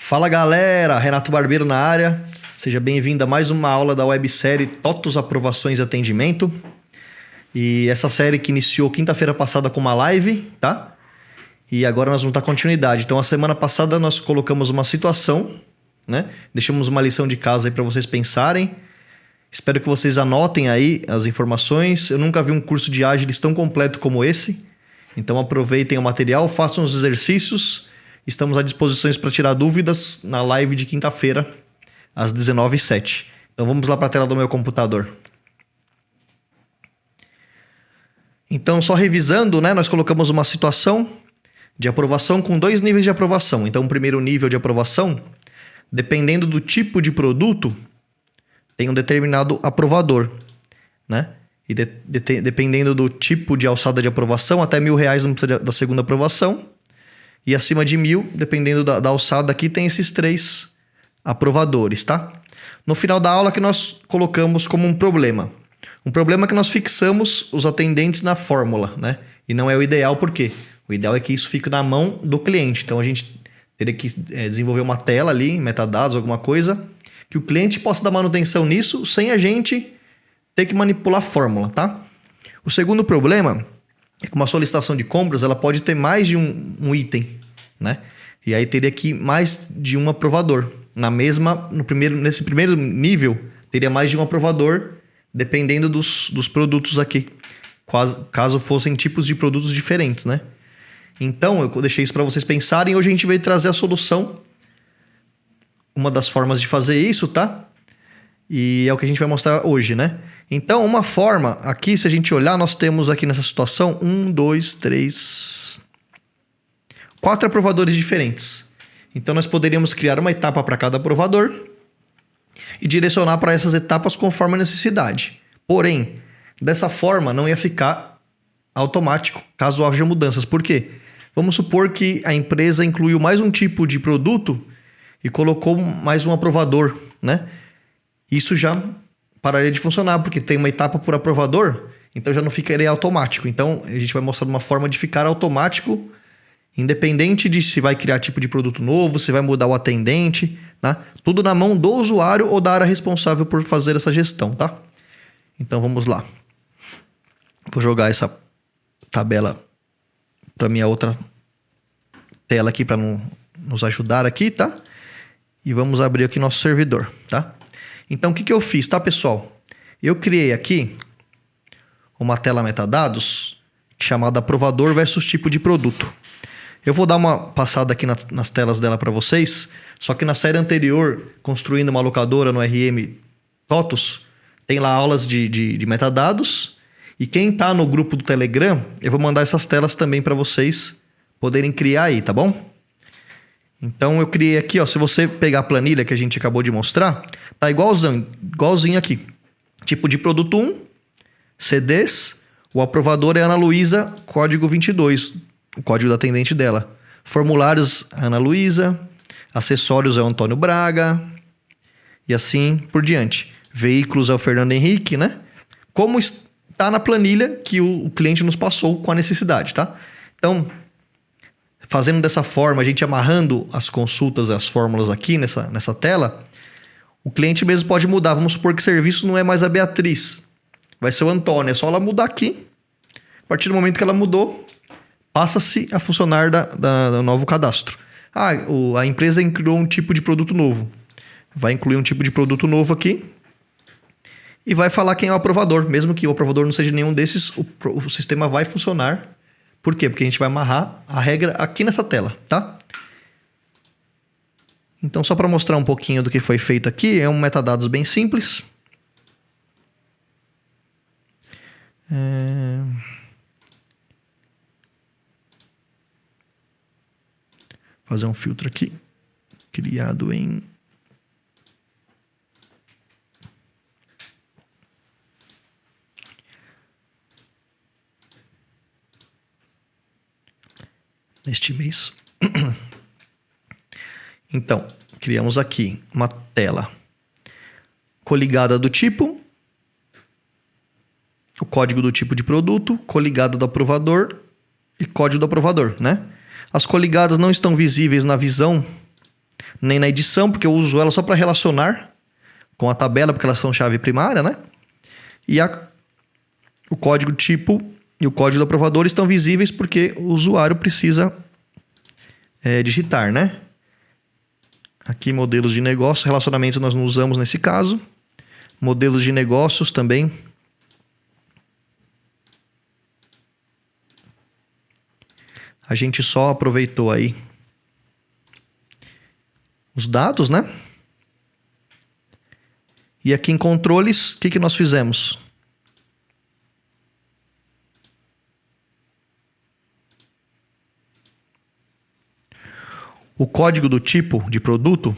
Fala galera, Renato Barbeiro na área. Seja bem-vindo a mais uma aula da websérie TOTUS Aprovações e Atendimento. E essa série que iniciou quinta-feira passada com uma live, tá? E agora nós vamos dar continuidade. Então, a semana passada nós colocamos uma situação, né? Deixamos uma lição de casa aí para vocês pensarem. Espero que vocês anotem aí as informações. Eu nunca vi um curso de Agilis tão completo como esse. Então, aproveitem o material, façam os exercícios. Estamos à disposição para tirar dúvidas na live de quinta-feira, às 19h07. Então vamos lá para a tela do meu computador. Então, só revisando, né? Nós colocamos uma situação de aprovação com dois níveis de aprovação. Então, o primeiro nível de aprovação, dependendo do tipo de produto, tem um determinado aprovador, né? E dependendo do tipo de alçada de aprovação, até R$1.000 não precisa da segunda aprovação. E acima de 1.000, dependendo da alçada aqui, tem esses três aprovadores, tá? No final da aula que nós colocamos como um problema. Um problema que nós fixamos os atendentes na fórmula, né? E não é o ideal, por quê? O ideal é que isso fique na mão do cliente. Então, a gente teria que desenvolver uma tela ali, metadados, alguma coisa, que o cliente possa dar manutenção nisso sem a gente ter que manipular a fórmula, tá? O segundo problema é que uma solicitação de compras, ela pode ter mais de um item, né? E aí teria que mais de um aprovador. Nesse primeiro nível, teria mais de um aprovador, dependendo dos produtos aqui. Caso fossem tipos de produtos diferentes, né? Então, eu deixei isso para vocês pensarem. Hoje a gente vai trazer a solução. Uma das formas de fazer isso, tá? E é o que a gente vai mostrar hoje, né? Então, uma forma, aqui, se a gente olhar, nós temos aqui nessa situação 4 aprovadores diferentes. Então, nós poderíamos criar uma etapa para cada aprovador e direcionar para essas etapas conforme a necessidade. Porém, dessa forma, não ia ficar automático, caso haja mudanças. Por quê? Vamos supor que a empresa incluiu mais um tipo de produto e colocou mais um aprovador, né? Isso já pararia de funcionar, porque tem uma etapa por aprovador, então já não ficaria automático. Então, a gente vai mostrar uma forma de ficar automático, independente de se vai criar tipo de produto novo, se vai mudar o atendente, tá? Tudo na mão do usuário ou da área responsável por fazer essa gestão, tá? Então, vamos lá. Vou jogar essa tabela para minha outra tela aqui, para nos ajudar aqui, tá? E vamos abrir aqui nosso servidor, tá? Então, o que eu fiz, tá, pessoal? Eu criei aqui uma tela metadados chamada aprovador versus tipo de produto. Eu vou dar uma passada aqui nas telas dela para vocês, só que na série anterior, construindo uma locadora no RM TOTUS, tem lá aulas de metadados, e quem tá no grupo do Telegram, eu vou mandar essas telas também para vocês poderem criar aí, tá bom? Então, eu criei aqui, ó, se você pegar a planilha que a gente acabou de mostrar, tá igualzinho aqui. Tipo de produto 1, CDs, o aprovador é Ana Luísa, código 22, o código da atendente dela. Formulários, Ana Luísa, acessórios é o Antônio Braga, e assim por diante. Veículos é o Fernando Henrique, né? Como está na planilha que o cliente nos passou com a necessidade, tá? Então, fazendo dessa forma, a gente amarrando as consultas, as fórmulas aqui nessa tela, o cliente mesmo pode mudar. Vamos supor que o serviço não é mais a Beatriz, vai ser o Antônio. É só ela mudar aqui. A partir do momento que ela mudou, passa-se a funcionar do novo cadastro. A empresa criou um tipo de produto novo. Vai incluir um tipo de produto novo aqui e vai falar quem é o aprovador. Mesmo que o aprovador não seja nenhum desses, o sistema vai funcionar. Por quê? Porque a gente vai amarrar a regra aqui nessa tela, tá? Então, só para mostrar um pouquinho do que foi feito aqui, é um metadados bem simples. Fazer um filtro aqui, criado em... neste mês. Então, criamos aqui uma tela coligada do tipo, o código do tipo de produto, coligada do aprovador e código do aprovador, né? As coligadas não estão visíveis na visão nem na edição, porque eu uso ela só para relacionar com a tabela, porque elas são chave primária, né? E o código tipo e o código do aprovador estão visíveis porque o usuário precisa digitar, né? Aqui, modelos de negócio, relacionamentos nós não usamos nesse caso. Modelos de negócios também. A gente só aproveitou aí os dados, né? E aqui em controles, o que nós fizemos? O código do tipo de produto,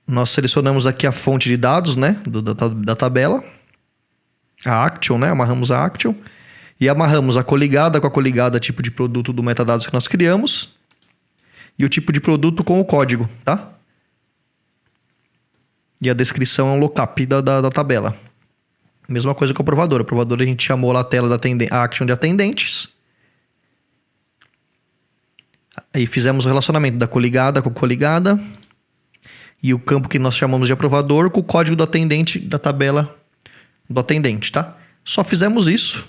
nós selecionamos aqui a fonte de dados, né? Da tabela. A action, né? Amarramos a action. E amarramos a coligada com a coligada tipo de produto do metadados que nós criamos. E o tipo de produto com o código, tá? E a descrição é um lookup da tabela. Mesma coisa com o aprovador. O aprovador a gente chamou lá a tela a action de atendentes. Aí fizemos o relacionamento da coligada com coligada. E o campo que nós chamamos de aprovador com o código do atendente da tabela do atendente, tá? Só fizemos isso.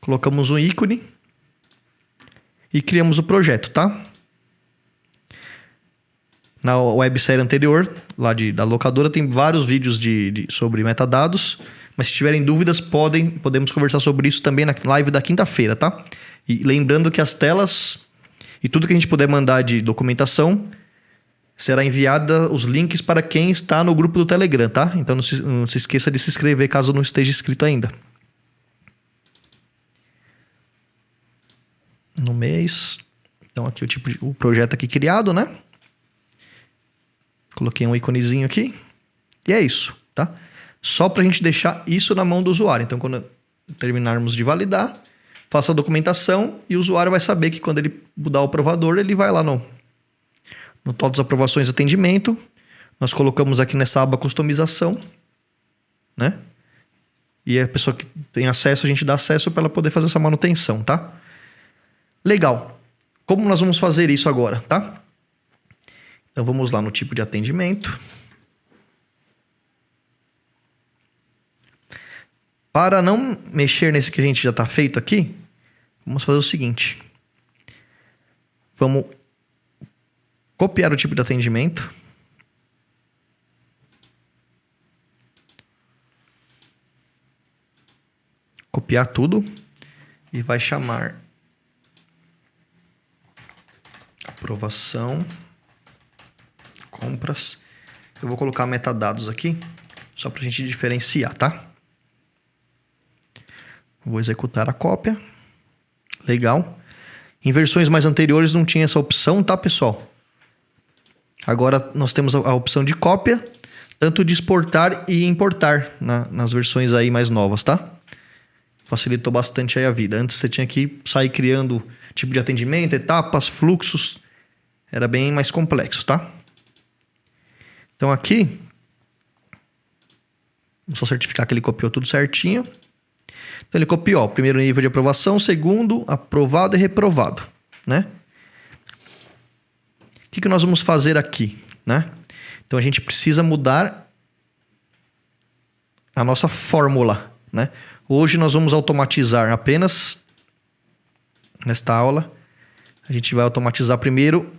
Colocamos um ícone. E criamos o projeto, tá? Na websérie anterior, lá da locadora, tem vários vídeos sobre metadados. Mas se tiverem dúvidas, podemos conversar sobre isso também na live da quinta-feira, tá? E lembrando que as telas e tudo que a gente puder mandar de documentação será enviada os links para quem está no grupo do Telegram, tá? Então não se esqueça de se inscrever caso não esteja inscrito ainda. No mês. Então aqui o projeto aqui criado, né? Coloquei um íconezinho aqui. E é isso, tá? Só para a gente deixar isso na mão do usuário. Então, quando terminarmos de validar, faça a documentação e o usuário vai saber que quando ele mudar o aprovador, ele vai lá no todas as aprovações de atendimento. Nós colocamos aqui nessa aba customização, né? E a pessoa que tem acesso, a gente dá acesso para ela poder fazer essa manutenção, tá? Legal. Como nós vamos fazer isso agora, tá? Então, vamos lá no tipo de atendimento. Para não mexer nesse que a gente já está feito aqui, vamos fazer o seguinte. Vamos copiar o tipo de atendimento. Copiar tudo. E vai chamar aprovação. Compras. Eu vou colocar metadados aqui, só para a gente diferenciar, tá? Vou executar a cópia. Legal. Em versões mais anteriores não tinha essa opção, tá, pessoal? Agora nós temos a opção de cópia, tanto de exportar e importar nas versões aí mais novas, tá? Facilitou bastante aí a vida. Antes você tinha que sair criando tipo de atendimento, etapas, fluxos. Era bem mais complexo, tá? Então aqui, vou só certificar que ele copiou tudo certinho. Então ele copiou o primeiro nível de aprovação, segundo, aprovado e reprovado, né? O que nós vamos fazer aqui, né? Então a gente precisa mudar a nossa fórmula, né? Hoje nós vamos automatizar apenas, nesta aula, a gente vai automatizar primeiro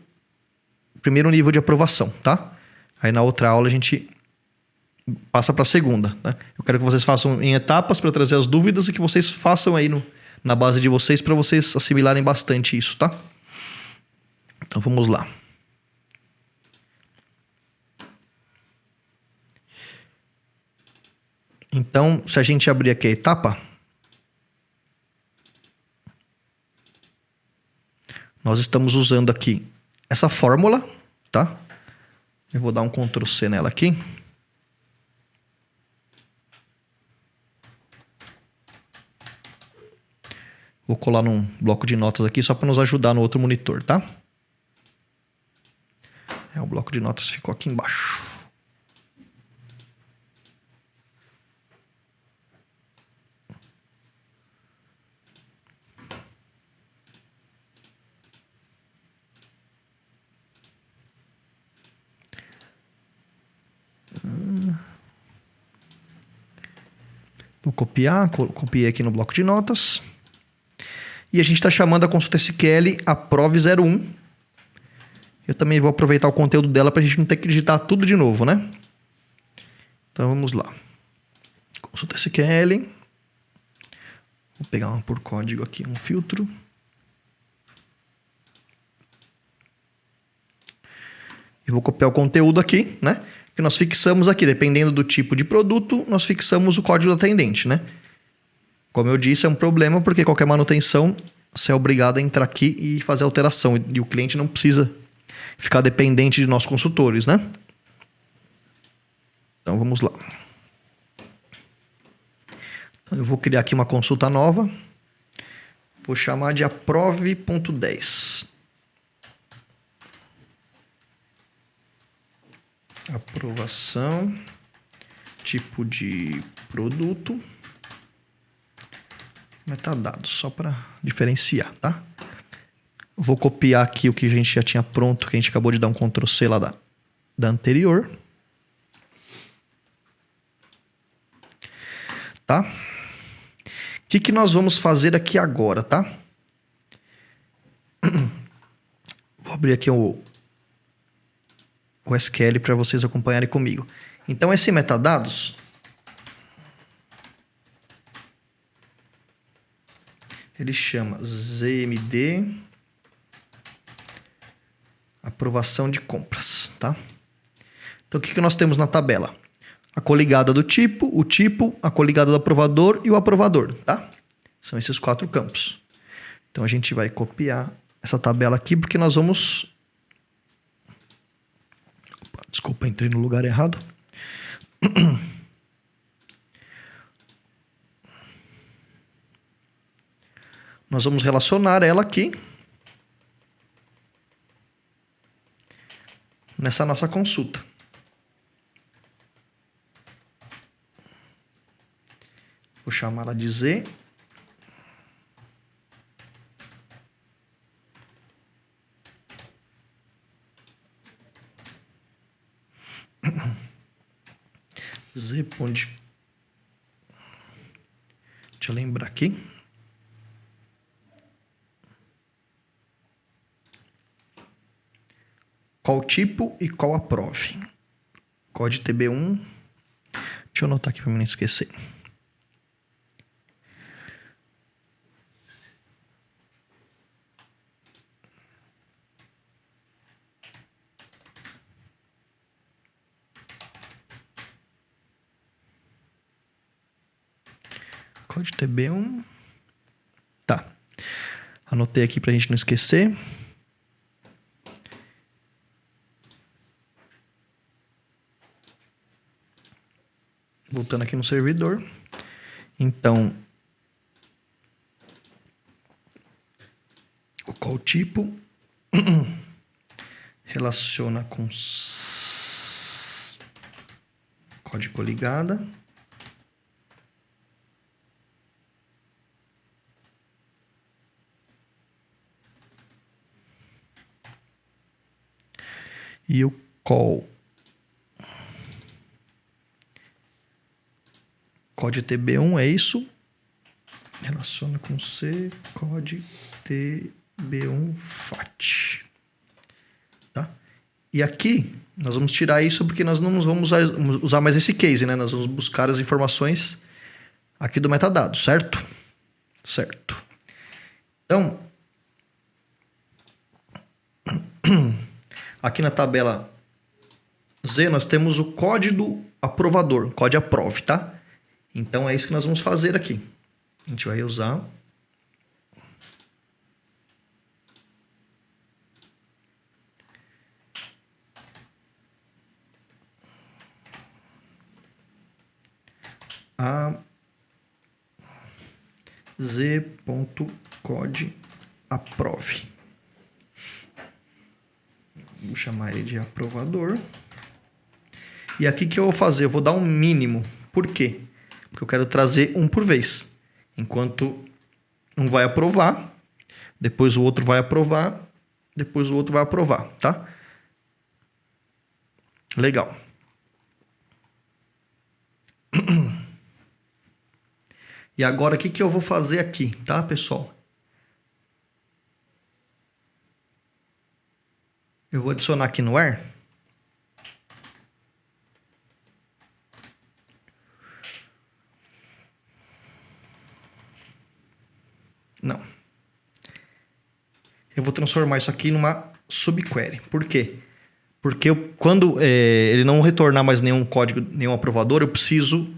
nível de aprovação, tá? Aí na outra aula a gente passa para a segunda, né? Eu quero que vocês façam em etapas para trazer as dúvidas e que vocês façam aí na base de vocês para vocês assimilarem bastante isso, tá? Então vamos lá. Então, se a gente abrir aqui a etapa, nós estamos usando aqui essa fórmula, tá? Eu vou dar um Ctrl C nela aqui. Vou colar num bloco de notas aqui só para nos ajudar no outro monitor, tá? O bloco de notas ficou aqui embaixo. Vou copiar, copiei aqui no bloco de notas. E a gente está chamando a consulta SQL aprove01. Eu também vou aproveitar o conteúdo dela para a gente não ter que digitar tudo de novo, né? Então vamos lá. Consulta SQL. Vou pegar uma por código aqui, um filtro. E vou copiar o conteúdo aqui, né? Que nós fixamos aqui, dependendo do tipo de produto, nós fixamos o código do atendente, né? Como eu disse, é um problema porque qualquer manutenção você é obrigado a entrar aqui e fazer alteração. E o cliente não precisa ficar dependente de nós consultores, né? Então vamos lá. Então, eu vou criar aqui uma consulta nova. Vou chamar de aprove.10. Aprovação, tipo de produto, metadados, só para diferenciar, tá? Vou copiar aqui o que a gente já tinha pronto, que a gente acabou de dar um Ctrl C lá da anterior. Tá? O que nós vamos fazer aqui agora, tá? Vou abrir aqui o SQL para vocês acompanharem comigo. Então, esse metadados, ele chama ZMD aprovação de compras, tá? Então, o que nós temos na tabela? A coligada do tipo, o tipo, a coligada do aprovador e o aprovador, tá? São esses 4 campos. Então, a gente vai copiar essa tabela aqui porque nós vamos... Desculpa, entrei no lugar errado. Nós vamos relacionar ela aqui nessa nossa consulta. Vou chamá-la de Z. Z. Deixa eu lembrar aqui. Qual tipo e qual aprove. Código TB1. Deixa eu anotar aqui para não esquecer. Código TB1. Tá. Anotei aqui pra gente não esquecer. Voltando aqui no servidor. Então, o qual tipo relaciona com código ligada. E o call código TB1 é isso. Relaciona com C, código TB1 FAT. Tá? E aqui nós vamos tirar isso porque nós não vamos usar mais esse case, né? Nós vamos buscar as informações aqui do metadado, certo? Certo. Então, aqui na tabela Z nós temos o código do aprovador, código aprove, tá? Então é isso que nós vamos fazer aqui. A gente vai usar a z.code aprove. Vou chamar ele de aprovador. E aqui que eu vou fazer? Eu vou dar um mínimo. Por quê? Porque eu quero trazer um por vez. Enquanto um vai aprovar, depois o outro vai aprovar, depois o outro vai aprovar, tá? Legal. E agora, o que eu vou fazer aqui, tá, pessoal? Eu vou adicionar aqui no where. Não. Eu vou transformar isso aqui numa subquery. Por quê? Porque quando ele não retornar mais nenhum código, nenhum aprovador, eu preciso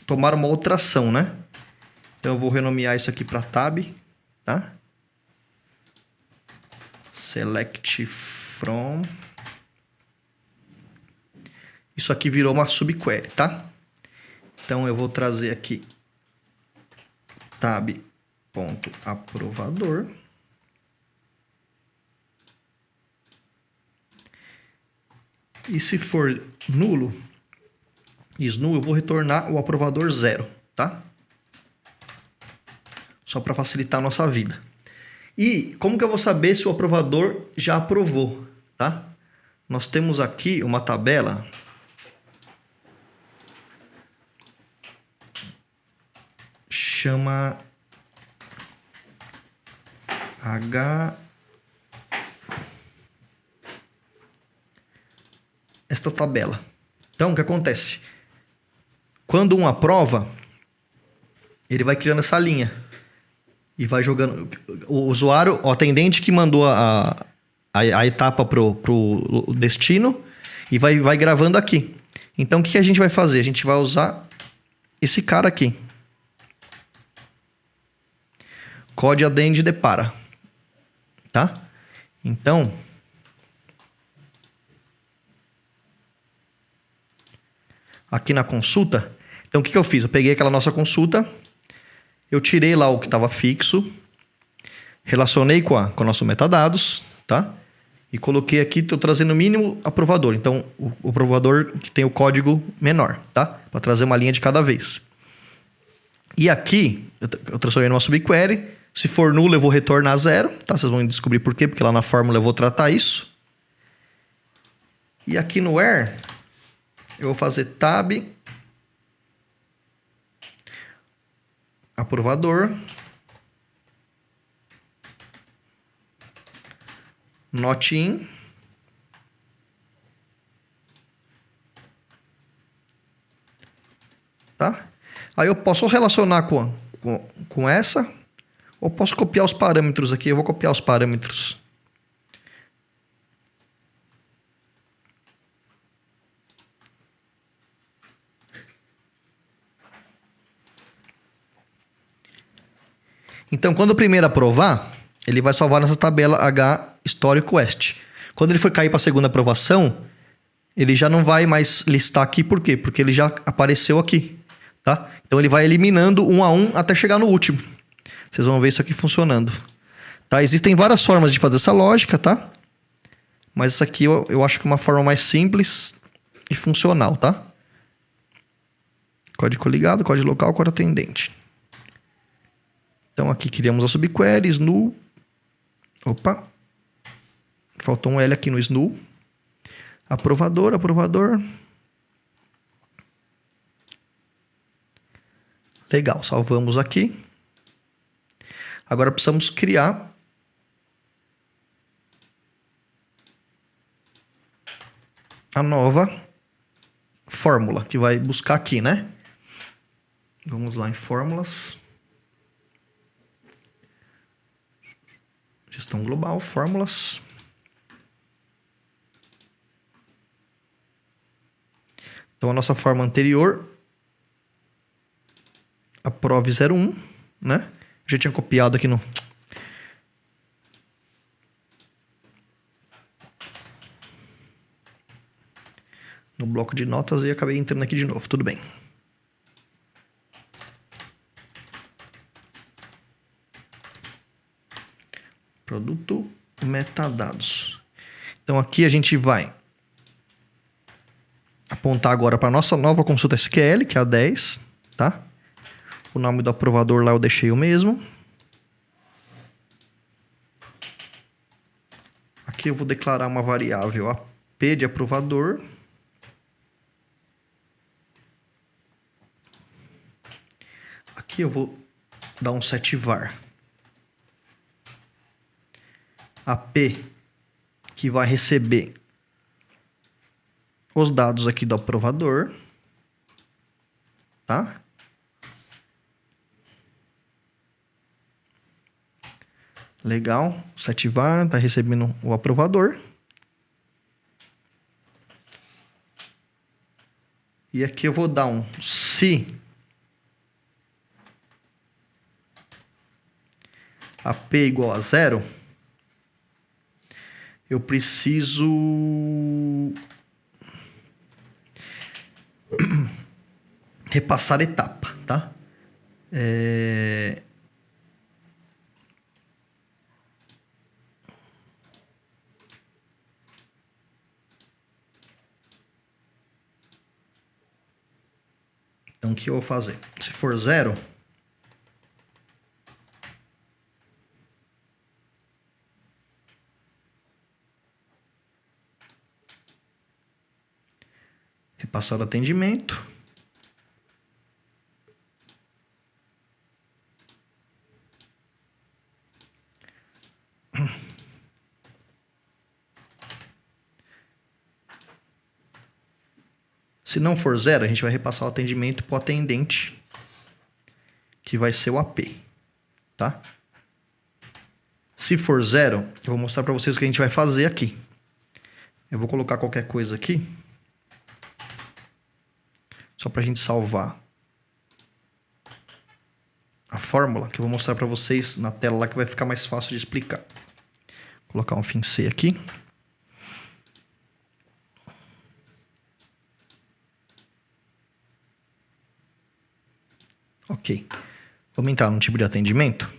tomar uma outra ação, né? Então eu vou renomear isso aqui para tab, tá? Select from. Isso aqui virou uma subquery, tá? Então eu vou trazer aqui tab.aprovador. E se for nulo, eu vou retornar o aprovador 0, tá? Só para facilitar a nossa vida. E como que eu vou saber se o aprovador já aprovou, tá? Nós temos aqui uma tabela. Chama esta tabela. Então, o que acontece? Quando um aprova, ele vai criando essa linha e vai jogando. O usuário, o atendente que mandou a etapa pro destino e vai gravando aqui. Então, o que a gente vai fazer? A gente vai usar esse cara aqui. Code addend depara. Tá? Então, aqui na consulta, então o que eu fiz? Eu peguei aquela nossa consulta, eu tirei lá o que estava fixo, relacionei com o nosso metadados, tá? E coloquei aqui, estou trazendo o mínimo aprovador. Então, o aprovador que tem o código menor, tá? Para trazer uma linha de cada vez. E aqui, eu transformei numa subquery. Se for nulo, eu vou retornar 0, tá? Vocês vão descobrir por quê, porque lá na fórmula eu vou tratar isso. E aqui no where, eu vou fazer tab aprovador not in tá? Aí eu posso relacionar com essa, ou posso copiar os parâmetros aqui. Eu vou copiar os parâmetros. Então, quando o primeiro aprovar, ele vai salvar nessa tabela H Story Quest. Quando ele for cair para a segunda aprovação, ele já não vai mais listar aqui. Por quê? Porque ele já apareceu aqui, tá? Então, ele vai eliminando um a um até chegar no último. Vocês vão ver isso aqui funcionando. Tá? Existem várias formas de fazer essa lógica, tá? Mas essa aqui eu acho que é uma forma mais simples e funcional, tá? Código ligado, código local, código atendente. Então aqui criamos a subquery, snu. Opa. Faltou um L aqui no snu. Aprovador. Legal, salvamos aqui. Agora precisamos criar a nova fórmula que vai buscar aqui, né? Vamos lá em fórmulas. Gestão global, fórmulas. Então a nossa fórmula anterior, aprove 01, né? Já tinha copiado aqui no bloco de notas e acabei entrando aqui de novo. Tudo bem. Produto metadados. Então aqui a gente vai apontar agora para a nossa nova consulta SQL, que é a 10, tá? O nome do aprovador lá eu deixei o mesmo. Aqui eu vou declarar uma variável AP de aprovador. Aqui eu vou dar um set var. AP, que vai receber os dados aqui do aprovador, tá? Legal, set var, tá recebendo o aprovador. E aqui eu vou dar um se AP igual a 0, eu preciso repassar etapa, tá? Então, o que eu vou fazer? Se for 0, repassar o atendimento. Se não for 0, a gente vai repassar o atendimento para o atendente, que vai ser o AP, tá? Se for 0, eu vou mostrar para vocês o que a gente vai fazer aqui. Eu vou colocar qualquer coisa aqui, só para a gente salvar a fórmula, que eu vou mostrar para vocês na tela lá, que vai ficar mais fácil de explicar. Vou colocar um fim C aqui. Ok. Vamos entrar no tipo de atendimento.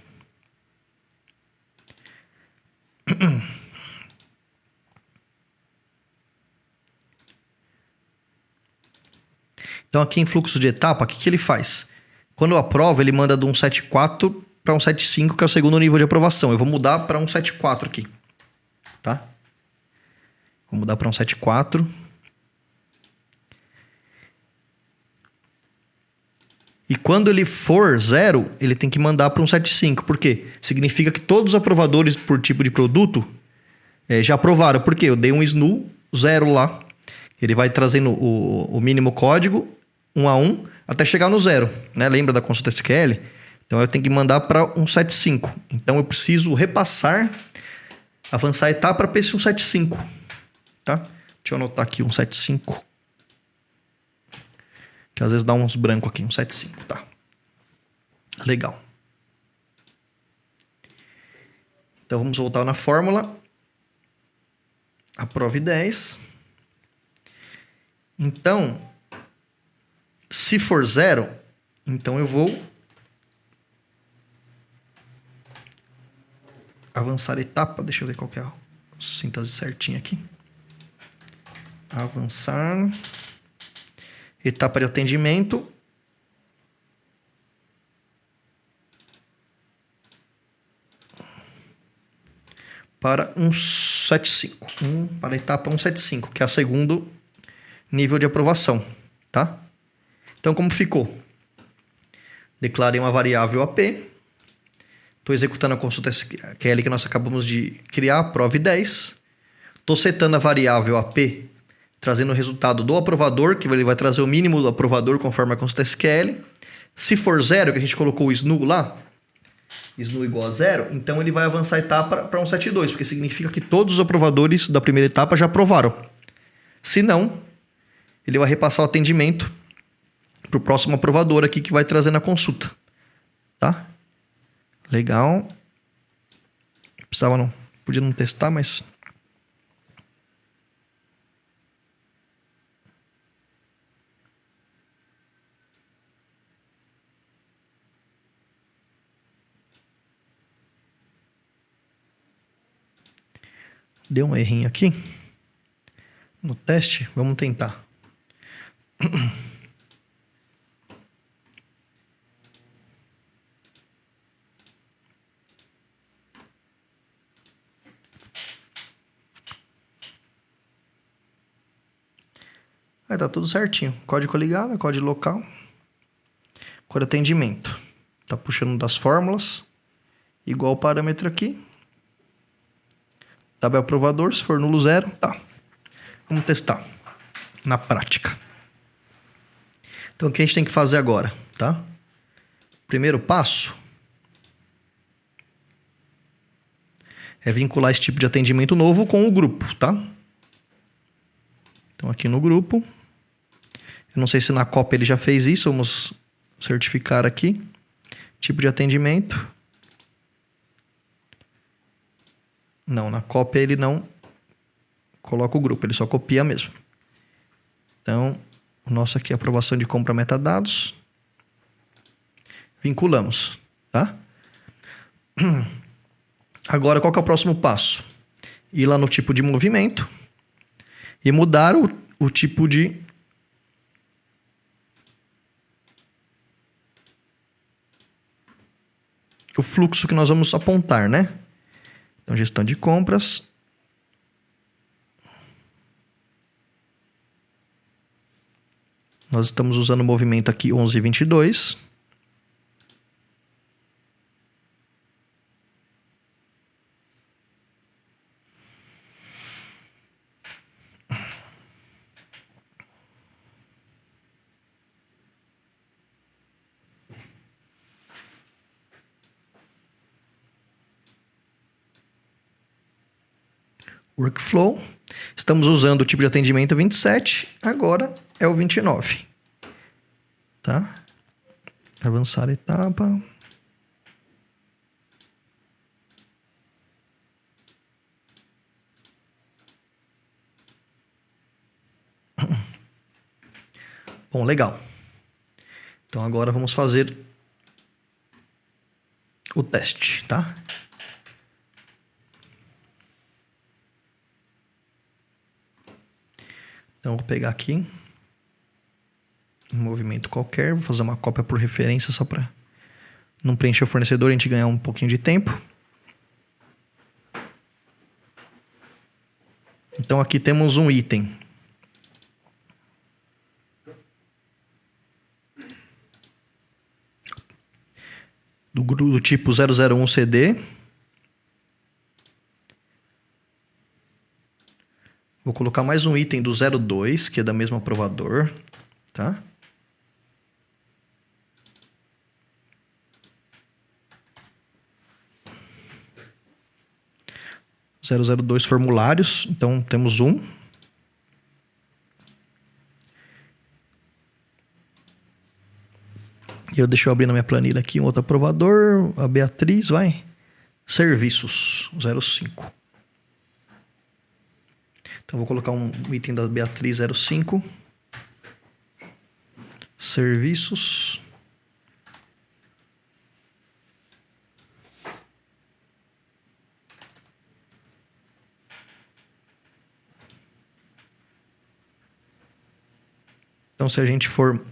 Então, aqui em fluxo de etapa, o que ele faz? Quando eu aprovo, ele manda de um 7.4 para um 7.5, que é o segundo nível de aprovação. Eu vou mudar para um 7.4 aqui, tá? Vou mudar para um 7.4. E quando ele for 0, ele tem que mandar para um 7.5. Por quê? Significa que todos os aprovadores por tipo de produto já aprovaram. Por quê? Eu dei um SNU 0 lá. Ele vai trazendo o mínimo código, 1 a 1, até chegar no 0. Né? Lembra da consulta SQL? Então eu tenho que mandar para um 7.5. Então eu preciso repassar, avançar a etapa para esse 1.7.5. Tá? Deixa eu anotar aqui 1.7.5. Que às vezes dá uns brancos aqui, 1.7.5, tá? Legal. Então vamos voltar na fórmula. Aprove 10. Então, se for 0, então eu vou avançar a etapa. Deixa eu ver qual que é a síntese certinha aqui. Avançar etapa de atendimento. Para 1.7.5. Para a etapa 1.7.5, que é o segundo nível de aprovação, tá? Então, como ficou? Declarei uma variável AP. Estou executando a consulta SQL que nós acabamos de criar, prove 10. Estou setando a variável AP, trazendo o resultado do aprovador, que ele vai trazer o mínimo do aprovador conforme a consulta SQL. Se for 0, que a gente colocou o SNU lá, SNU igual a 0, então ele vai avançar a etapa para 1.7.2, porque significa que todos os aprovadores da primeira etapa já aprovaram. Se não, ele vai repassar o atendimento para o próximo aprovador aqui que vai trazer na consulta. Tá? Legal. Podia não testar, mas... Deu um errinho aqui no teste. Vamos tentar. Aí tá tudo certinho. Código ligado, código local, código atendimento. Tá puxando das fórmulas. Igual o parâmetro aqui. Tabela aprovador, se for nulo zero, tá. Vamos testar na prática. Então, o que a gente tem que fazer agora, tá? Primeiro passo é vincular esse tipo de atendimento novo com o grupo, tá? Então, aqui no grupo. Eu não sei se na cópia ele já fez isso. Vamos certificar aqui. Tipo de atendimento. Não, na cópia ele não coloca o grupo. Ele só copia mesmo. Então, o nosso aqui é aprovação de compra metadados. Vinculamos, tá? Agora, qual que é o próximo passo? Ir lá no tipo de movimento e mudar o tipo de... o fluxo que nós vamos apontar, né? Então, gestão de compras. Nós estamos usando o movimento aqui 11,22. Workflow. Estamos usando o tipo de atendimento 27. Agora é o 29. Tá? Avançar a etapa. Bom, legal. Então agora vamos fazer o teste, tá? Então, vou pegar aqui um movimento qualquer, vou fazer uma cópia por referência só para não preencher o fornecedor e a gente ganhar um pouquinho de tempo. Então, aqui temos um item. Do tipo 001 CD. Vou colocar mais um item do 02, que é da mesma aprovador, tá? (002) formulários, então temos um. E deixa eu abrir na minha planilha aqui um outro aprovador, a Beatriz, vai. Serviços, 05. Então, vou colocar um item da Beatriz 05. Serviços. Então, se a gente for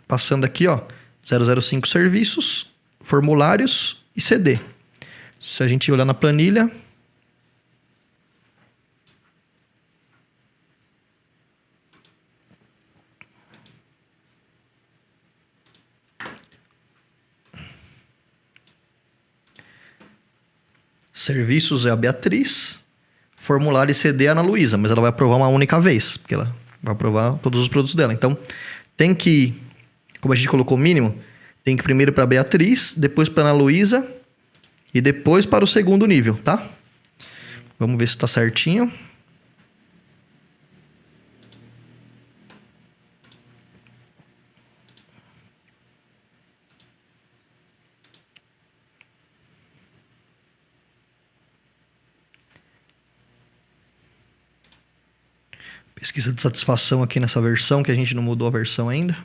passando aqui, ó, 005 serviços, formulários e CD. Se a gente olhar na planilha... Serviços é a Beatriz, formulário e CD é a Ana Luísa, mas ela vai aprovar uma única vez, porque ela vai aprovar todos os produtos dela. Então, tem que, como a gente colocou o mínimo, tem que ir primeiro para a Beatriz, depois para a Ana Luísa e depois para o segundo nível, tá? Vamos ver se está certinho. Pesquisa de satisfação aqui nessa versão, que a gente não mudou a versão ainda.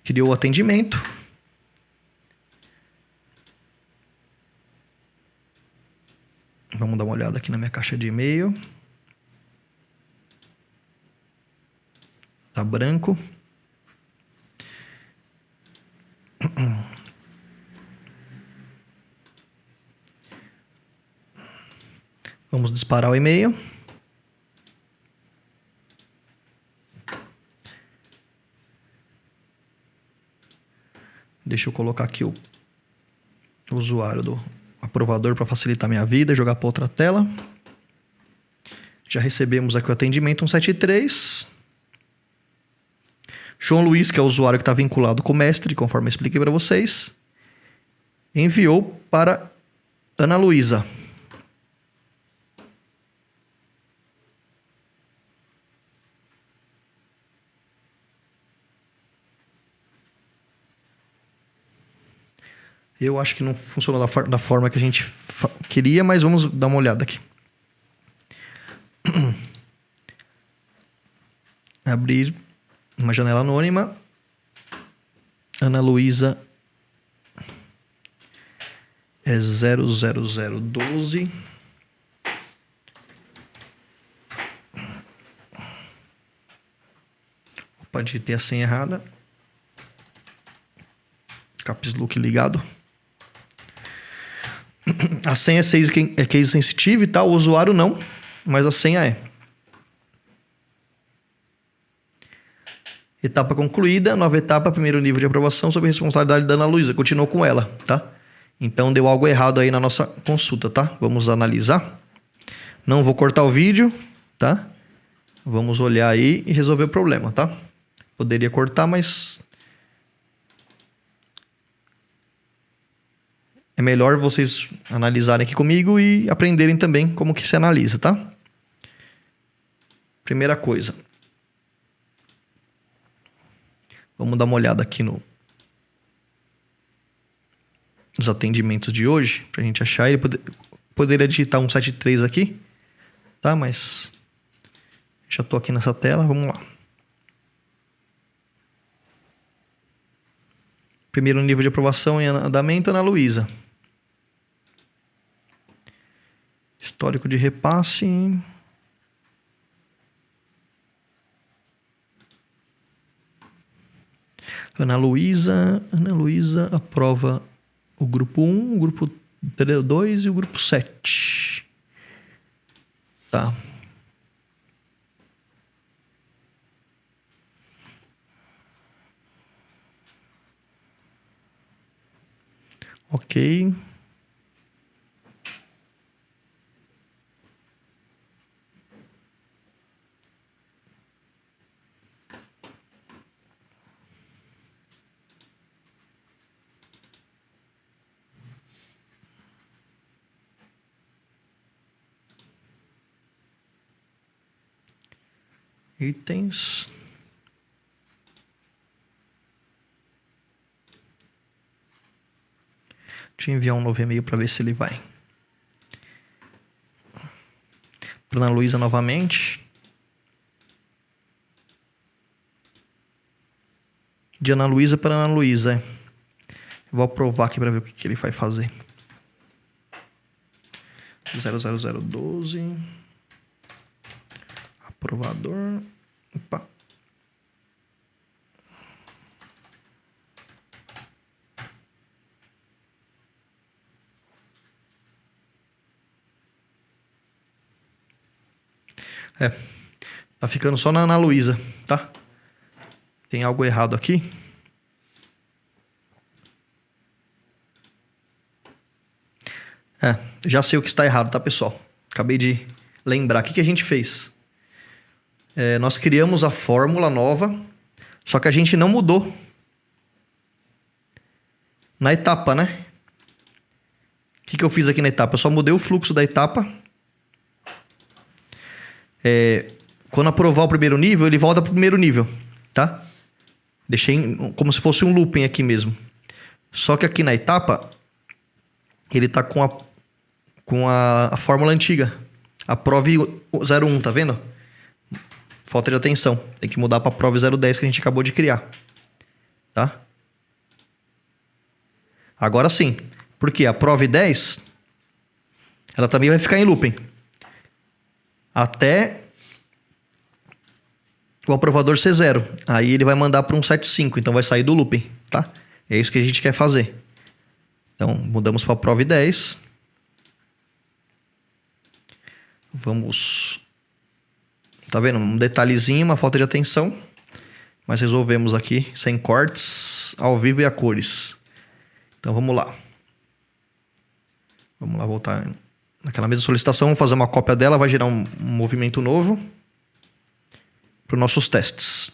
Criou o atendimento. Vamos dar uma olhada aqui na minha caixa de e-mail. Tá branco. Vamos disparar o e-mail. Deixa eu colocar aqui o usuário do aprovador para facilitar minha vida, jogar para outra tela. Já recebemos aqui o atendimento 173. João Luiz, que é o usuário que está vinculado com o mestre, conforme eu expliquei para vocês, enviou para Ana Luísa. Eu acho que não funcionou da forma que a gente queria, mas vamos dar uma olhada aqui. Abrir uma janela anônima. Ana Luísa é 00012. Opa, digitei a senha errada. Caps Lock ligado. A senha é case sensitive, tá? O usuário não, mas a senha é. Etapa concluída, nova etapa, primeiro nível de aprovação sob responsabilidade da Ana Luísa. Continuou com ela, tá? Então deu algo errado aí na nossa consulta, tá? Vamos analisar. Não vou cortar o vídeo, tá? Vamos olhar aí e resolver o problema, tá? Poderia cortar, mas é melhor vocês analisarem aqui comigo e aprenderem também como que se analisa, tá? Primeira coisa. Vamos dar uma olhada aqui nos atendimentos de hoje, pra gente achar. Ele poderia digitar 173 aqui, tá? Mas já tô aqui nessa tela, vamos lá. Primeiro nível de aprovação em andamento, Ana Luísa. Histórico de repasse. Ana Luísa aprova o grupo 1, o grupo 2 e o grupo 7. Tá. Ok. Itens. Deixa eu enviar um novo e-mail para ver se ele vai. Para Ana Luísa novamente. De Ana Luísa para Ana Luísa. Vou aprovar aqui para ver o que ele vai fazer. 00012. Aprovador. Opa. Tá ficando só na Ana Luísa, tá? Tem algo errado aqui. Já sei o que está errado, tá, pessoal? Acabei de lembrar. O que a gente fez? Nós criamos a fórmula nova, só que a gente não mudou na etapa, né? O que eu fiz aqui na etapa? Eu só mudei o fluxo da etapa. Quando aprovar o primeiro nível, ele volta para o primeiro nível, tá? Deixei como se fosse um looping aqui mesmo. Só que aqui na etapa, ele tá com a fórmula antiga. A prove 01, tá vendo? Falta de atenção. Tem que mudar para a prove 010 que a gente acabou de criar. Tá? Agora sim. Porque a prove 10, ela também vai ficar em looping. Até o aprovador ser 0. Aí ele vai mandar para 175. Então vai sair do looping. Tá? É isso que a gente quer fazer. Então mudamos para a prove 10. Vamos... Tá vendo? Um detalhezinho, uma falta de atenção. Mas resolvemos aqui, sem cortes, ao vivo e a cores. Então vamos lá. Vamos lá voltar naquela mesma solicitação, vamos fazer uma cópia dela, vai gerar um movimento novo para os nossos testes.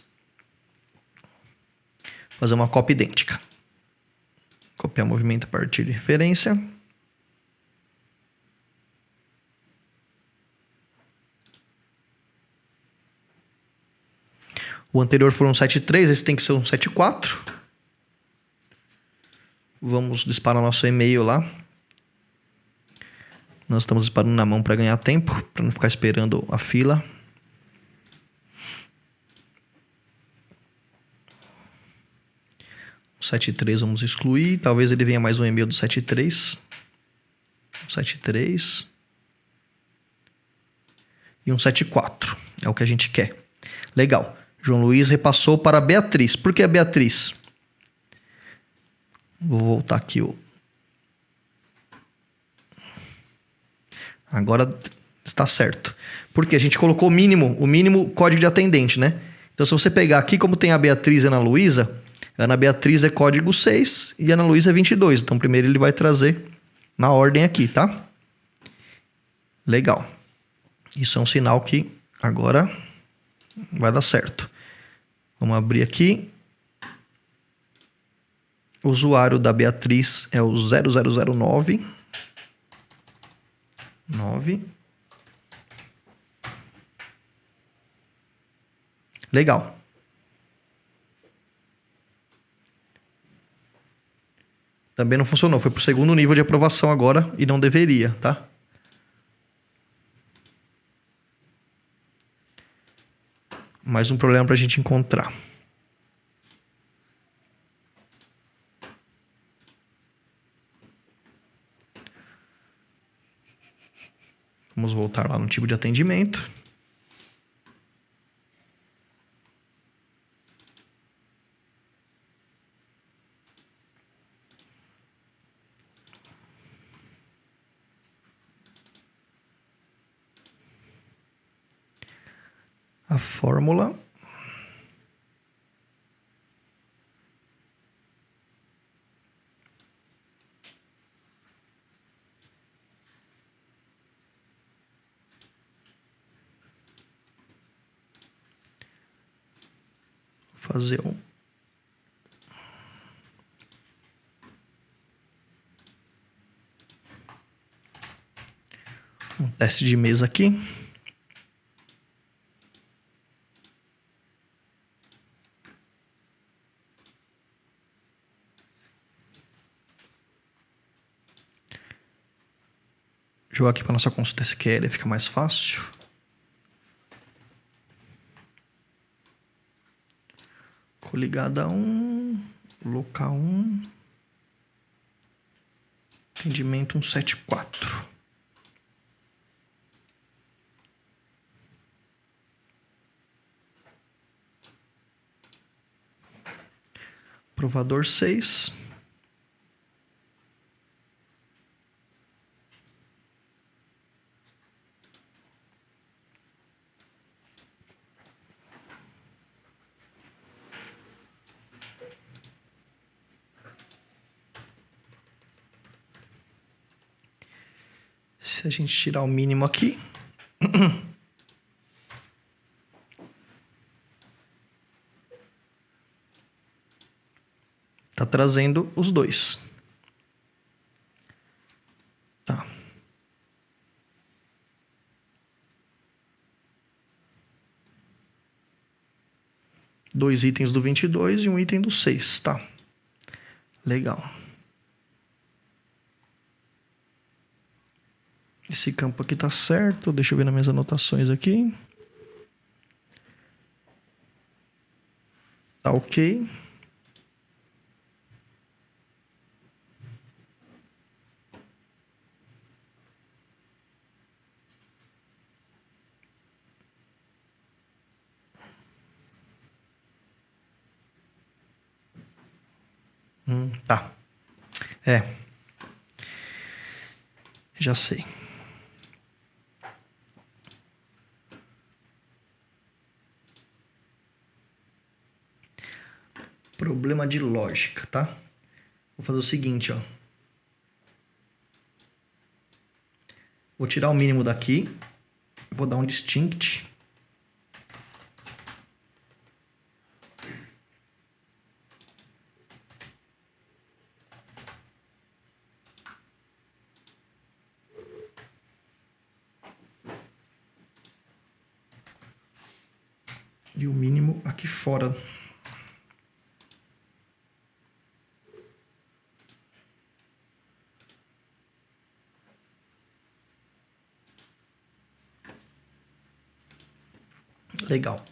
Fazer uma cópia idêntica. Copiar movimento a partir de referência. O anterior foi um 7.3, esse tem que ser um 7.4. Vamos disparar nosso e-mail lá. Nós estamos disparando na mão para ganhar tempo, para não ficar esperando a fila. O 7.3 vamos excluir. Talvez ele venha mais um e-mail do 7.3. 7.3. E um 7.4. É o que a gente quer. Legal. João Luiz repassou para a Beatriz. Por que a Beatriz? Vou voltar aqui. Agora está certo. Porque a gente colocou o mínimo código de atendente, né? Então, se você pegar aqui, como tem a Beatriz e a Ana Luísa, a Ana Beatriz é código 6 e a Ana Luísa é 22. Então, primeiro ele vai trazer na ordem aqui, tá? Legal. Isso é um sinal que agora vai dar certo. Vamos abrir aqui. O usuário da Beatriz é o 0009. 9. Legal. Também não funcionou. Foi pro segundo nível de aprovação agora e não deveria, tá? Mais um problema pra gente encontrar. Vamos voltar lá no tipo de atendimento. A fórmula. Fazer um teste de mesa aqui. Jogar aqui para nossa consulta SQL, fica mais fácil. Coligada 1, local 1, atendimento 174. Provador 6. Se a gente tirar o mínimo aqui, tá trazendo os dois. Tá. Dois itens do 22 e um item do 6, tá? Legal. Esse campo aqui tá certo. Deixa eu ver nas minhas anotações aqui. Tá ok. Tá. Já sei. Problema de lógica, tá? Vou fazer o seguinte, ó. Vou tirar o mínimo daqui. Vou dar um distinct. E o mínimo aqui fora. Legal.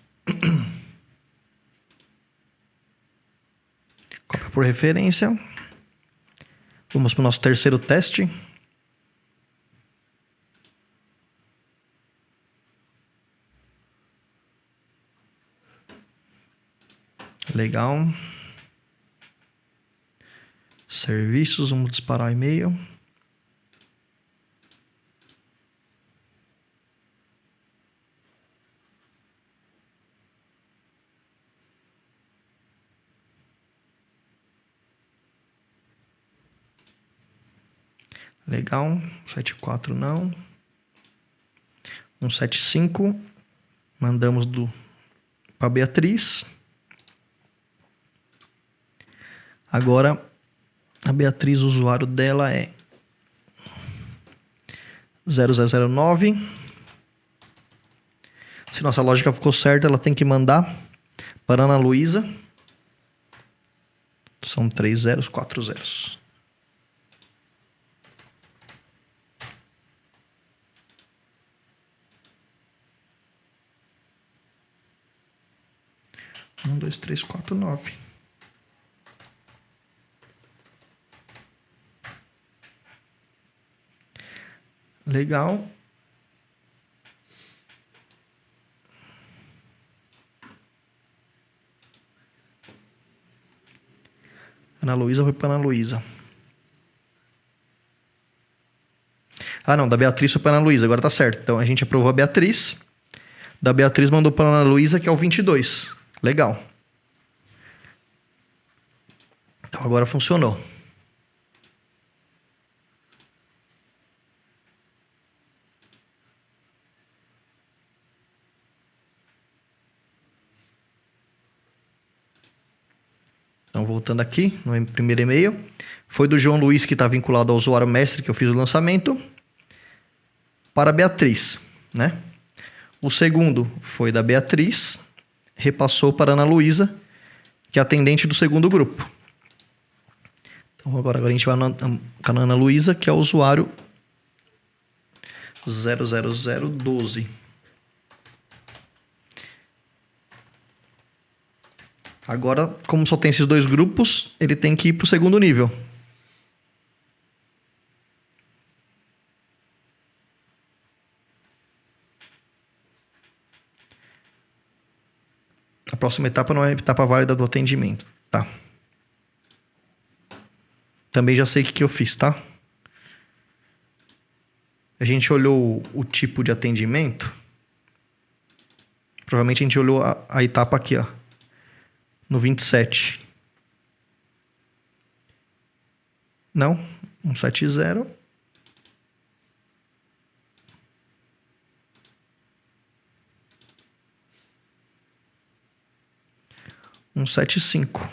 Cópia por referência. Vamos para o nosso terceiro teste. Legal. Serviços, vamos disparar o e-mail. Legal. 74 não. 175. Mandamos para Beatriz. Agora, a Beatriz, o usuário dela é 0009. Se nossa lógica ficou certa, ela tem que mandar para Ana Luísa. São 3 zeros, 4 zeros. Um, dois, três, quatro, 9. Legal. Ana Luísa foi para Ana Luísa. Ah, não. Da Beatriz foi para Ana Luísa. Agora tá certo. Então, a gente aprovou a Beatriz. Da Beatriz mandou para Ana Luísa, que é o 22. Legal. Então, agora funcionou. Então, voltando aqui no primeiro e-mail. Foi do João Luiz, que está vinculado ao usuário mestre, que eu fiz o lançamento. Para a Beatriz, né? O segundo foi da Beatriz. Repassou para a Ana Luísa, que é atendente do segundo grupo. Então, agora a gente vai na Ana Luísa, que é o usuário 00012. Agora, como só tem esses dois grupos, ele tem que ir para o segundo nível. A próxima etapa não é a etapa válida do atendimento. Tá. Também já sei o que eu fiz, tá? A gente olhou o tipo de atendimento. Provavelmente a gente olhou a etapa aqui, ó. No 27. Não. 170. Um 75.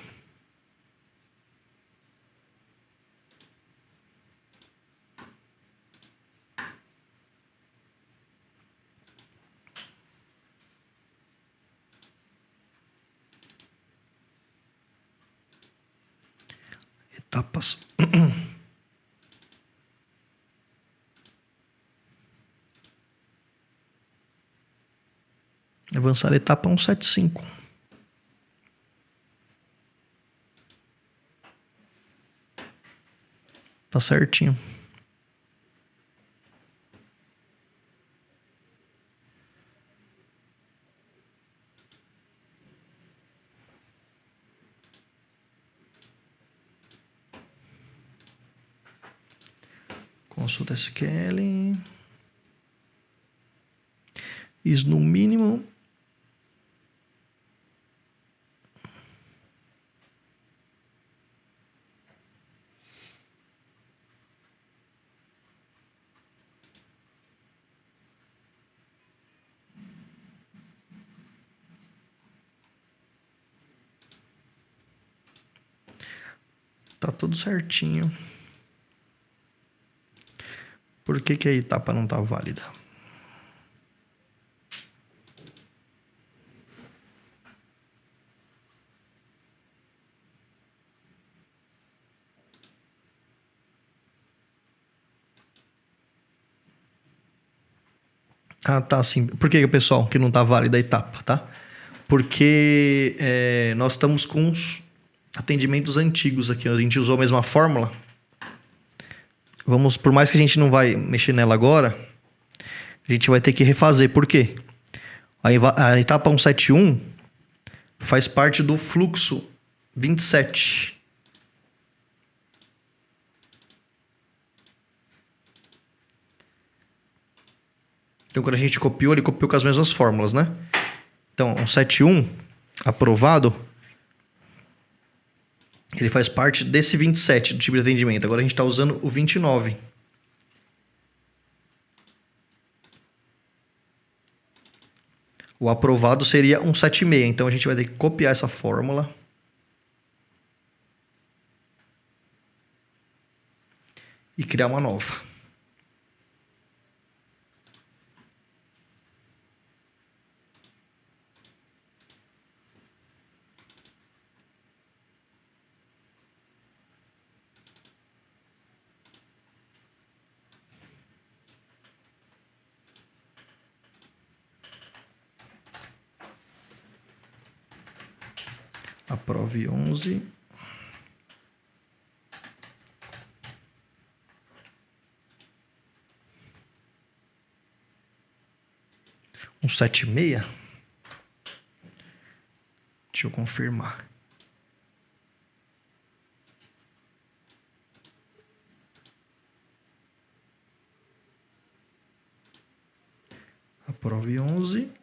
Etapas. Avançar a etapa 175. Tá certinho. Consulta SQL. Isso no mínimo. Tá tudo certinho. Por que a etapa não tá válida? Ah, tá, sim. Por que, pessoal, que não tá válida a etapa, tá? Porque nós estamos com os atendimentos antigos aqui. A gente usou a mesma fórmula. Por mais que a gente não vai mexer nela agora, a gente vai ter que refazer. Por quê? A etapa 171 faz parte do fluxo 27. Então, quando a gente copiou, ele copiou com as mesmas fórmulas, né? Então, 171, aprovado, ele faz parte desse 27 do tipo de atendimento. Agora a gente está usando o 29. O aprovado seria 176. Então, a gente vai ter que copiar essa fórmula. E criar uma nova. Aprove 11. Um 76. Deixa eu confirmar. Aprove 11.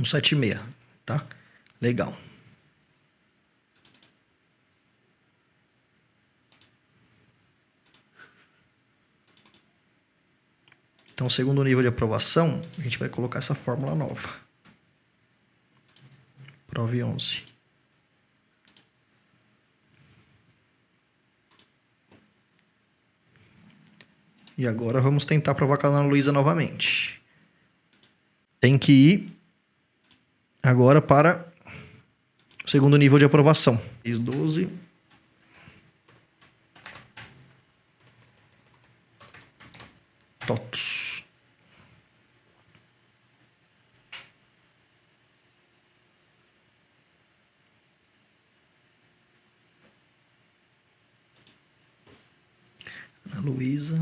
Um 76, tá? Legal. Então, segundo nível de aprovação, a gente vai colocar essa fórmula nova. Prove 11. E agora vamos tentar provar com a Ana Luísa novamente. Tem que ir agora para o segundo nível de aprovação. 12. TOTOS. Ana Luísa.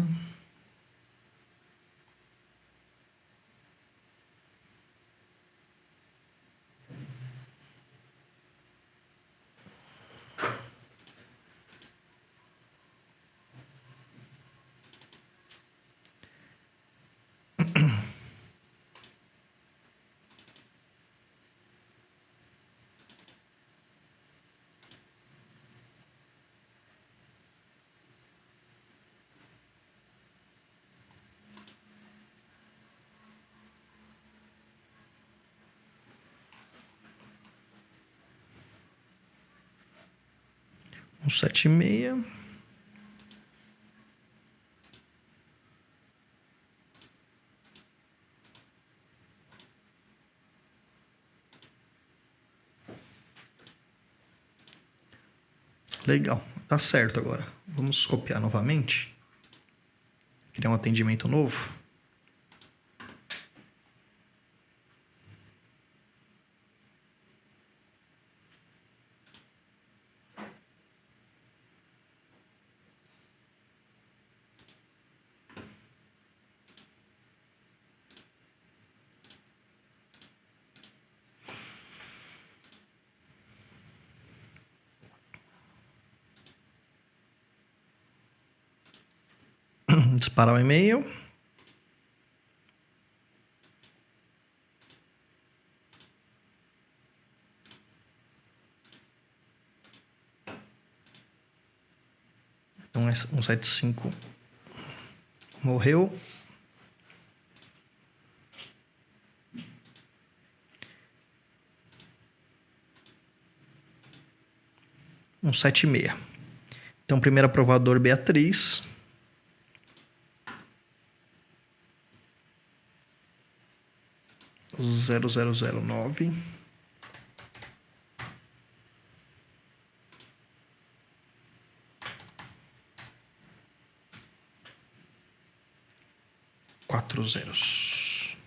Um 76. Legal, tá certo agora. Vamos copiar novamente. Criar um atendimento novo. Disparar o e-mail. Então, 175 morreu. 176. Então, primeiro aprovador, Beatriz. Zero, zero, zero, nove. Quatro zeros.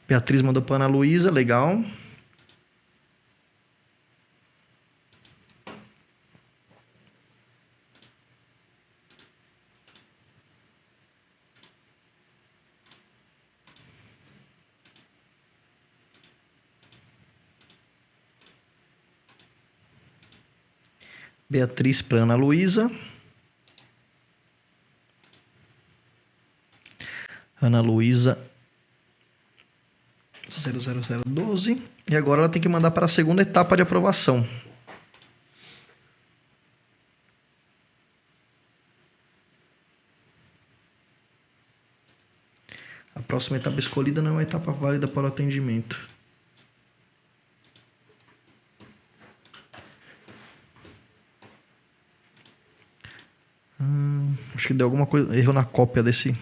Beatriz mandou para Ana Luísa, legal. Beatriz para Ana Luísa. Ana Luísa 00012. E agora ela tem que mandar para a segunda etapa de aprovação. A próxima etapa escolhida não é uma etapa válida para o atendimento. Acho que deu alguma coisa, erro na cópia desse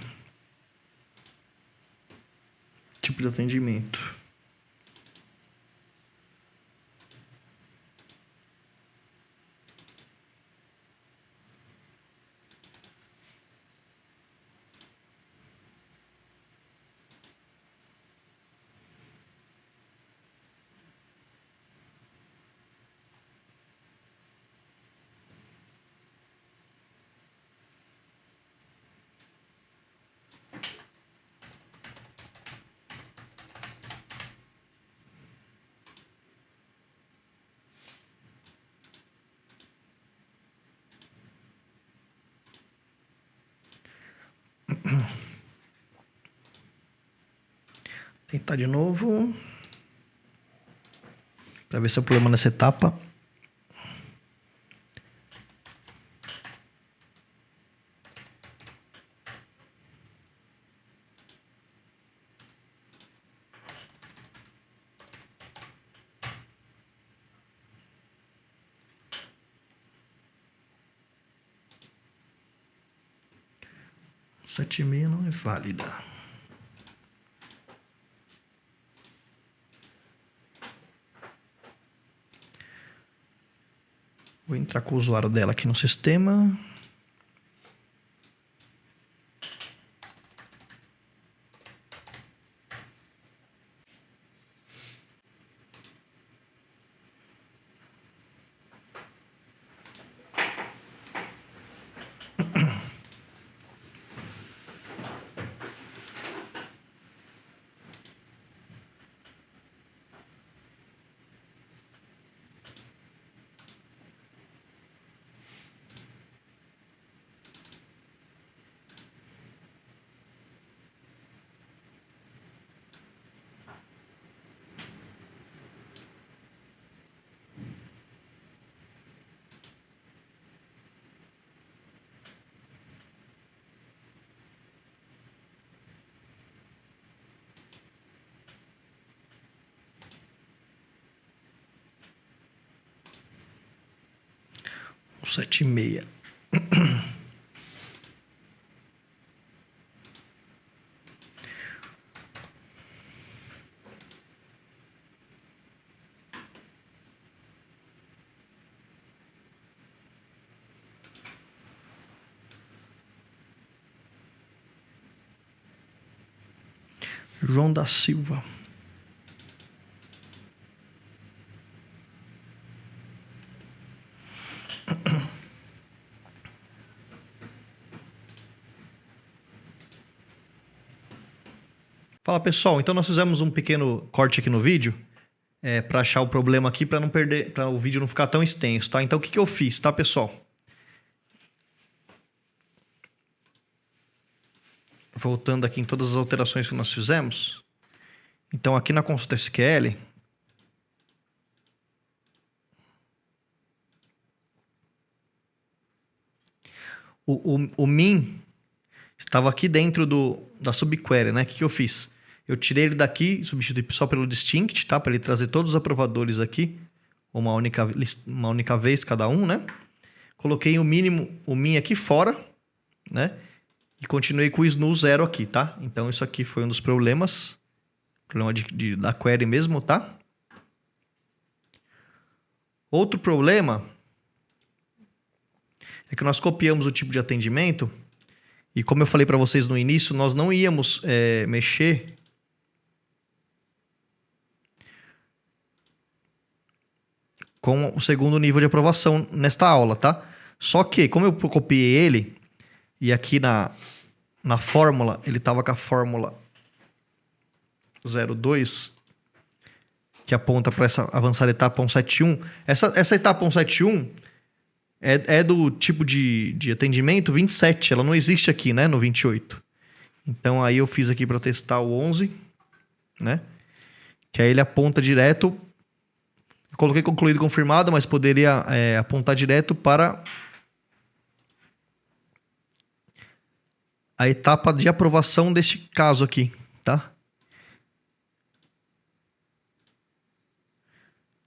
tipo de atendimento. Tentar de novo. Para ver se é o problema nessa etapa. Sete e meia não é válida. Vou entrar com o usuário dela aqui no sistema. Sete e meia. João da Silva. Fala pessoal, então nós fizemos um pequeno corte aqui no vídeo para achar o problema aqui, para não perder, para o vídeo não ficar tão extenso, tá? Então o que eu fiz, tá pessoal? Voltando aqui em todas as alterações que nós fizemos. Então aqui na consulta SQL, o min estava aqui dentro da subquery, né? O que eu fiz? Eu tirei ele daqui, substituí só pelo Distinct, tá? Para ele trazer todos os aprovadores aqui. Uma única vez cada um, né? Coloquei o mínimo, o min aqui fora, né? E continuei com o snoo 0 aqui, tá? Então isso aqui foi um dos problemas. Problema da query mesmo, tá? Outro problema é que nós copiamos o tipo de atendimento e, como eu falei para vocês no início, nós não íamos mexer com o segundo nível de aprovação nesta aula, tá? Só que, como eu copiei ele, e aqui na fórmula, ele estava com a fórmula 02, que aponta para essa avançar etapa 171. Essa etapa 171 é do tipo de atendimento 27, ela não existe aqui, né, no 28. Então aí eu fiz aqui para testar o 11, né? Que aí ele aponta direto. Eu coloquei concluído e confirmado, mas poderia apontar direto para a etapa de aprovação deste caso aqui, tá?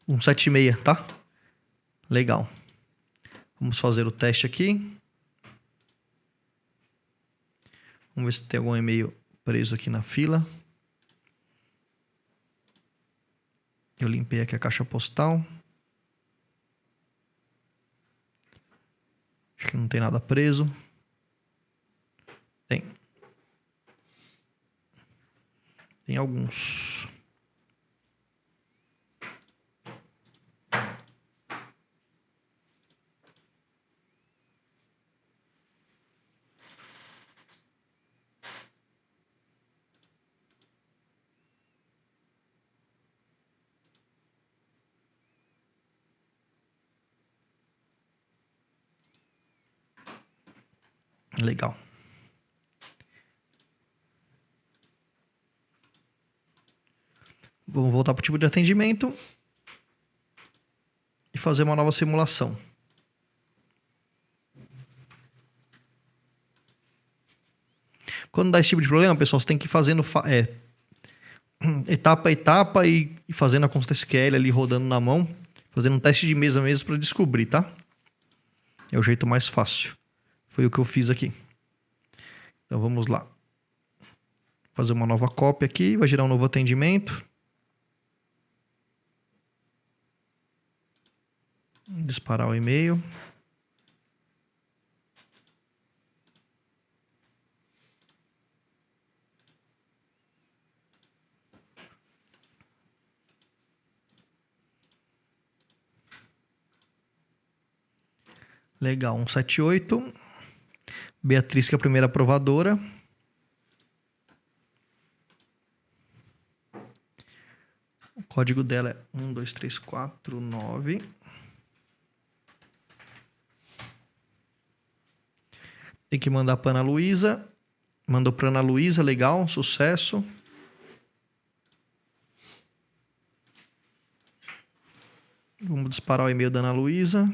176, tá? Legal. Vamos fazer o teste aqui. Vamos ver se tem algum e-mail preso aqui na fila. Eu limpei aqui a caixa postal. Acho que não tem nada preso. Tem. Tem alguns. Legal. Vamos voltar para o tipo de atendimento e fazer uma nova simulação. Quando dá esse tipo de problema, pessoal, você tem que ir fazendo etapa a etapa e fazendo a consta SQL ali rodando na mão, fazendo um teste de mesa mesmo para descobrir, tá? É o jeito mais fácil. Foi o que eu fiz aqui. Então vamos lá. Fazer uma nova cópia aqui, vai gerar um novo atendimento. Disparar o e-mail. Legal, 178. Beatriz, que é a primeira aprovadora. O código dela é 12349. Tem que mandar para Ana Luísa. Mandou para Ana Luísa, legal, sucesso. Vamos disparar o e-mail da Ana Luísa.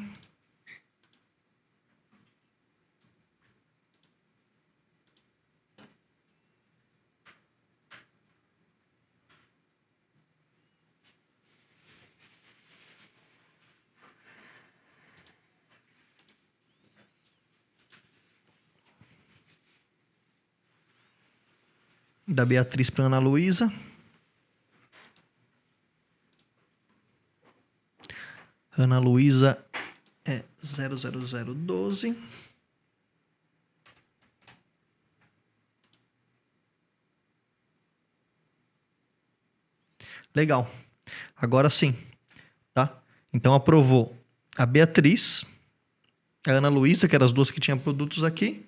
Da Beatriz para Ana Luísa. Ana Luísa é 00012. Legal. Agora sim, tá? Então aprovou a Beatriz, a Ana Luísa, que eram as duas que tinham produtos aqui.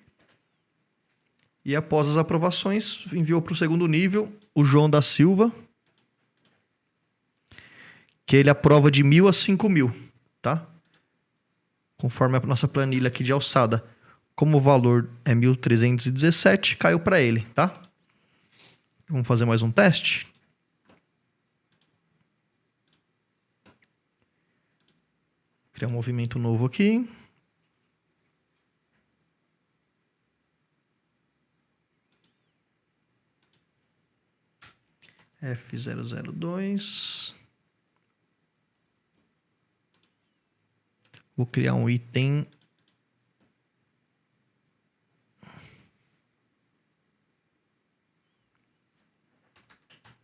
E após as aprovações, enviou para o segundo nível o João da Silva, que ele aprova de 1.000 a 5.000, tá? Conforme a nossa planilha aqui de alçada. Como o valor é 1.317, caiu para ele, tá? Vamos fazer mais um teste. Criar um movimento novo aqui. F002. Vou criar um item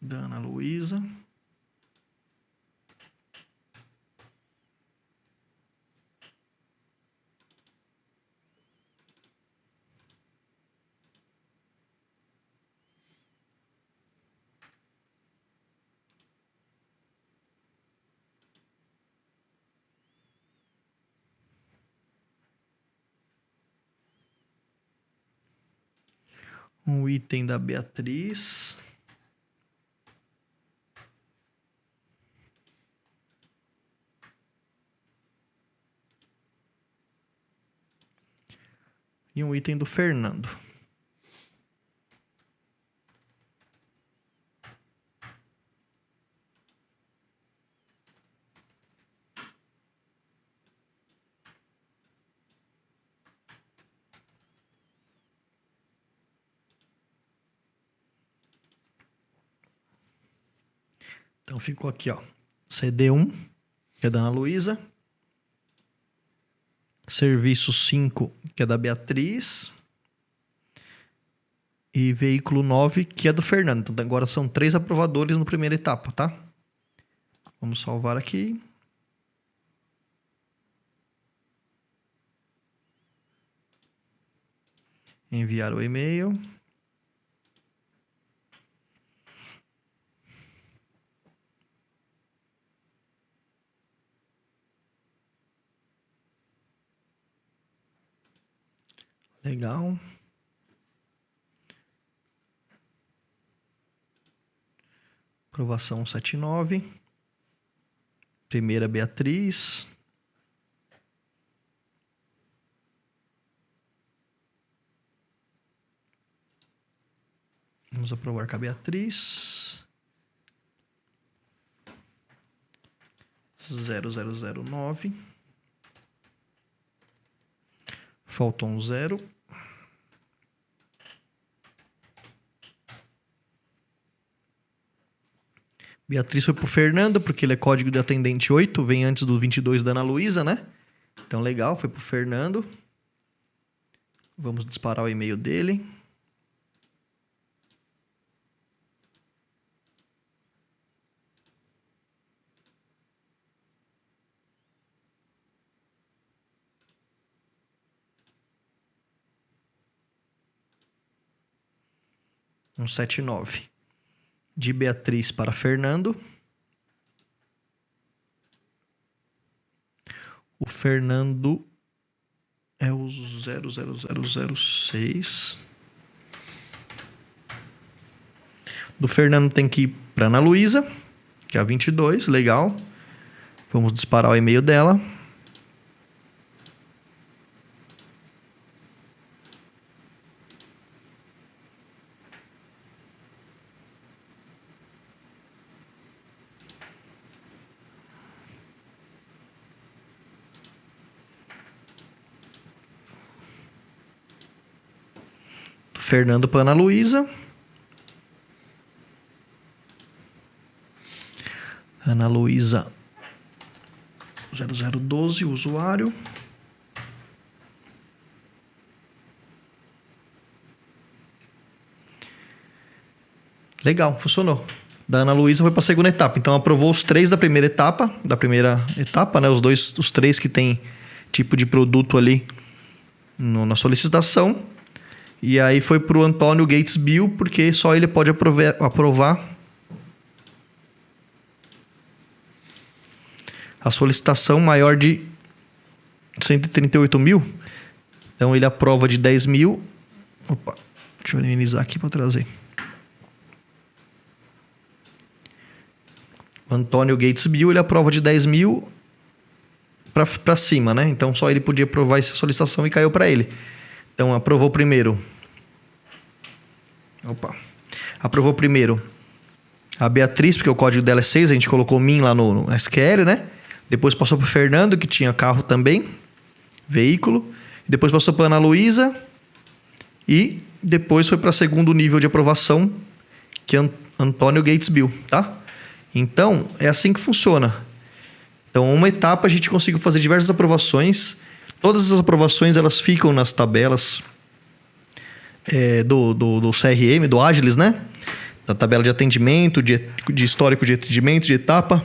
da Ana Luísa. Um item da Beatriz. E um item do Fernando. Então ficou aqui, ó. CD1, que é da Ana Luísa. Serviço 5, que é da Beatriz. E veículo 9, que é do Fernando. Então agora são 3 aprovadores na primeira etapa, tá? Vamos salvar aqui. Enviar o e-mail. Legal. Aprovação 79. Primeira Beatriz. Vamos aprovar com a Beatriz. 0009. Faltou um 0. Beatriz foi pro Fernando, porque ele é código de atendente 8, vem antes do 22 da Ana Luísa, né? Então, legal, foi pro Fernando. Vamos disparar o e-mail dele. Um 79. De Beatriz para Fernando. O Fernando é o 00006. Do Fernando tem que ir para Ana Luísa, que é a 22, legal. Vamos disparar o e-mail dela. Fernando para Ana Luísa. Ana Luísa 0012, o usuário. Legal, funcionou. Da Ana Luísa foi para a segunda etapa. Então aprovou os 3 da primeira etapa, né? Os 3 que tem tipo de produto ali na solicitação. E aí foi pro Antônio Gates Bill, porque só ele pode aprovar a solicitação maior de 138 mil. Então ele aprova de 10 mil. Opa, deixa eu minimizar aqui para trazer. O Antônio Gates Bill, ele aprova de 10 mil para cima, né? Então só ele podia aprovar essa solicitação e caiu para ele. Então, aprovou primeiro. Aprovou primeiro a Beatriz, porque o código dela é 6, a gente colocou MIN lá no SQL, né? Depois passou para o Fernando, que tinha carro também, veículo. Depois passou para Ana Luísa. E depois foi para segundo nível de aprovação, que é Antônio Gates Bill, tá? Então, é assim que funciona. Então, uma etapa a gente conseguiu fazer diversas aprovações. Todas as aprovações, elas ficam nas tabelas do CRM, do Agilis, né? Da tabela de atendimento, de histórico de atendimento, de etapa.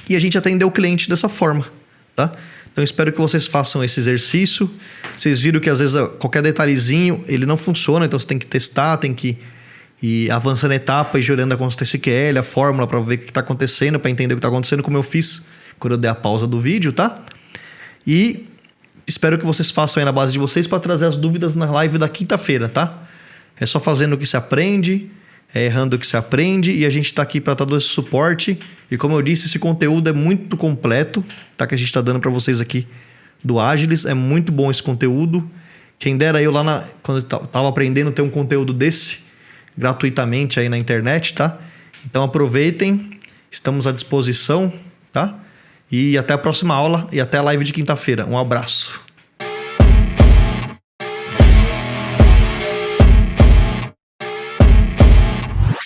E a gente atendeu o cliente dessa forma, tá? Então, espero que vocês façam esse exercício. Vocês viram que, às vezes, qualquer detalhezinho, ele não funciona. Então, você tem que testar, tem que ir avançando a etapa e gerando a constante SQL, a fórmula para ver o que está acontecendo, para entender o que está acontecendo, como eu fiz quando eu dei a pausa do vídeo, tá? E espero que vocês façam aí na base de vocês para trazer as dúvidas na live da quinta-feira, tá? É só fazendo o que se aprende, errando o que se aprende, e a gente está aqui para dar todo esse suporte. E como eu disse, esse conteúdo é muito completo, tá? Que a gente está dando para vocês aqui do Agilis. É muito bom esse conteúdo. Quem dera eu lá quando eu estava aprendendo ter um conteúdo desse gratuitamente aí na internet, tá? Então aproveitem, estamos à disposição, tá? E até a próxima aula e até a live de quinta-feira. Um abraço.